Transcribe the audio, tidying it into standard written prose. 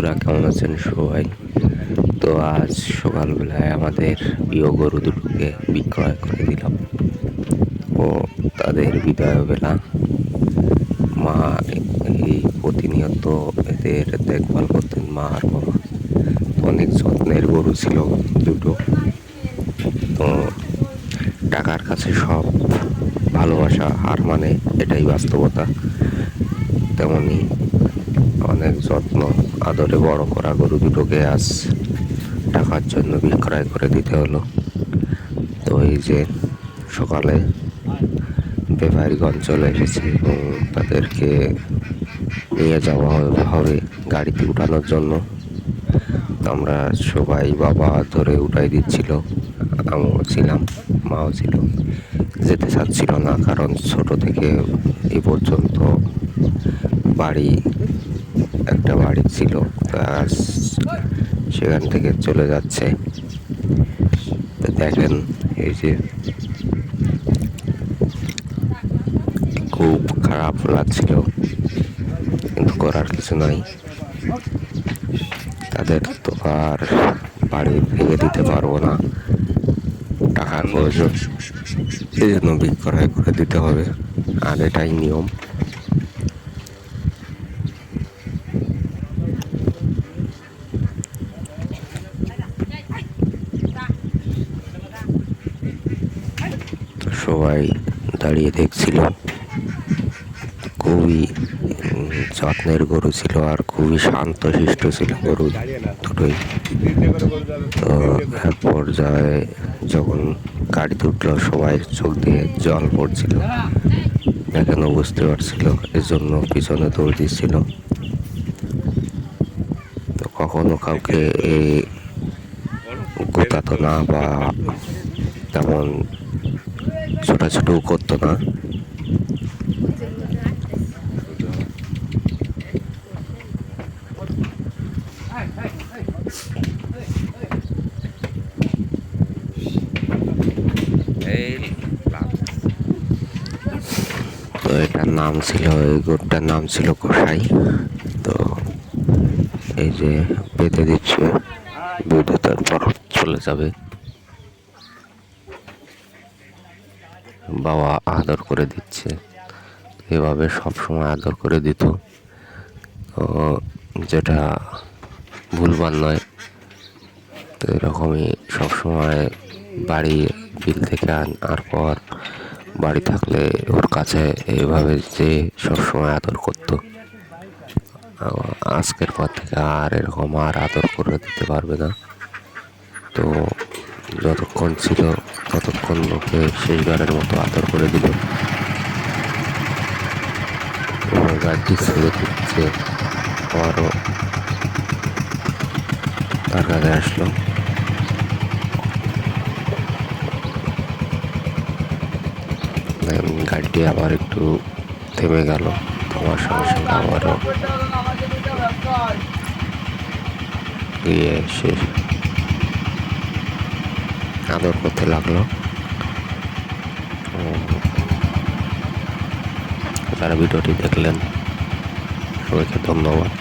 বন্ধুরা, কেমন আছেন সবাই? তো আজ সকালবেলায় আমাদের প্রিয় গরু দুটোকে বিক্রয় করে দিলাম ও তাদের বিদায় বেলা। মা এই প্রতিনিয়ত এদের দেখভাল করতেন, মা আর বাবা। অনেক যত্নের গরু ছিল দুটো। তো টাকার কাছে সব ভালোবাসা হার মানে, এটাই বাস্তবতা। তেমনি অনেক যত্ন আদরে বড় করা গরু দুটোকে আজ টাকার জন্য বিক্রয় করে দিতে হলো। তো এই যে সকালে ব্যাপারীগঞ্জ চলে এসেছে এবং তাদেরকে নিয়ে যাওয়া হবে গাড়িতে উঠানোর জন্য। তো আমরা সবাই, বাবা ধরে উঠাই দিচ্ছিল, আমিও ছিলাম, মাও ছিল। যেতে চাচ্ছিল না, কারণ ছোট থেকে এ পর্যন্ত বাড়ি একটা বাড়ি ছিল, আজ সেখান থেকে চলে যাচ্ছে। তো দেখেন, এই যে খুব খারাপ লাগছিল, কিন্তু করার কিছু নাই। তাদের তো আর বাড়ি ভেঙে দিতে পারবো না, টাকার প্রয়োজন, এই জন্য বিক্রয় করে দিতে হবে, আর এটাই নিয়ম। সবাই দাঁড়িয়ে দেখছিল। খুবই যত্নের গরু ছিল আর খুবই শান্ত শিষ্ট ছিল গরু দুটোই। তো এক পর্যায়ে যখন গাড়িতে উঠলো, সবাই চোখ দিয়ে জল পড়ছিল, দেখেন বুঝতে পারছিল, এজন্য পিছনে দৌড় দিচ্ছিল। তো কখনো কাউকে গোতাতো না বা তেমন ছোটাছুটিও করতো না। তো এটার নাম ছিল, এই গরুটার নাম ছিল কসাই। তো এই যে বেঁধে দিচ্ছে, বেঁধে তারপর চলে যাবে। বাবা আদর করে দিচ্ছে, এভাবে সবসময় আদর করে দিত। তো যেটা ভুলবার নয়। তো এরকমই সবসময় বাড়ি বিল থেকে আনার পর বাড়ি থাকলে ওর কাছে এইভাবে যে সবসময় আদর করতো। আজকের পর থেকে আর এরকম আর আদর করে দিতে পারবে না। তো যতক্ষণ ছিল ততক্ষণ ওকে শেষবারের মতো আদর করে দিল। গাড়ি ছেড়ে দিচ্ছে, আবারও তার কাছে আসলো। গাড়িটি আবার একটু থেমে গেল, তোমার সঙ্গে সঙ্গে আবারও গিয়ে শেষ আদর করতে লাগলো। যারা ভিডিওটি দেখলেন সবাইকে ধন্যবাদ।